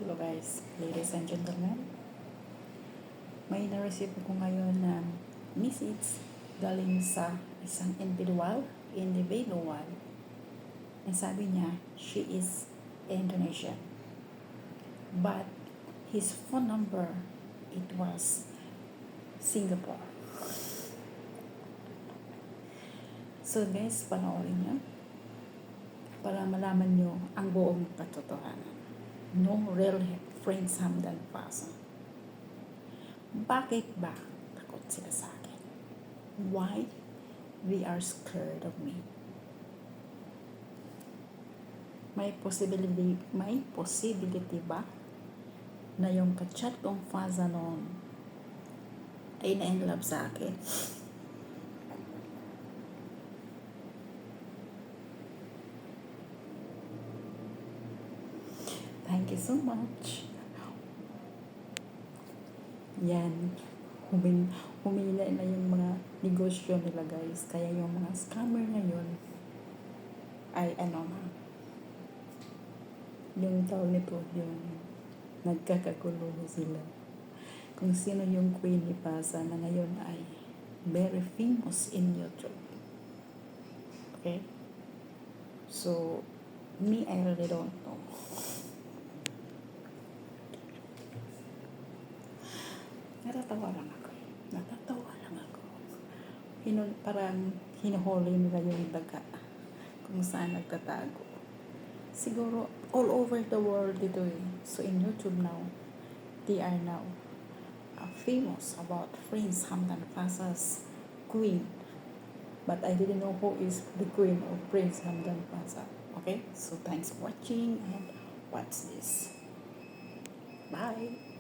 Hello guys, ladies and gentlemen. May na-receive ko ngayon na message galing sa isang individual. And sabi niya, she is Indonesian. But his phone number, it was Singapore. So guys, panoorin niyo para malaman niyo ang buong katotohanan. No real friends Hamdan Pasa. Bakit ba takot sila sa akin? Why they are scared of me? May possibility ba na yung kachat kong Faza noon ay na-in love sa akin? Thank you so much. Yan. Humila na yung mga negosyo nila guys. Kaya yung mga scammer ngayon ay yung tawag nito, yung nagkakagulo sila. Kung sino yung Queen ni Pasa na ngayon ay very famous in YouTube. Okay? So, me, I really don't know. Natatawa lang ako. Parang hinuhuli nila yung daga kung saan nagtatago. Siguro, all over the world ito eh. So, in YouTube now, they are now famous about Prince Hamdan Pasa's queen. But I didn't know who is the queen of Prince Hamdan Pasa. Okay? So, thanks for watching and watch this. Bye!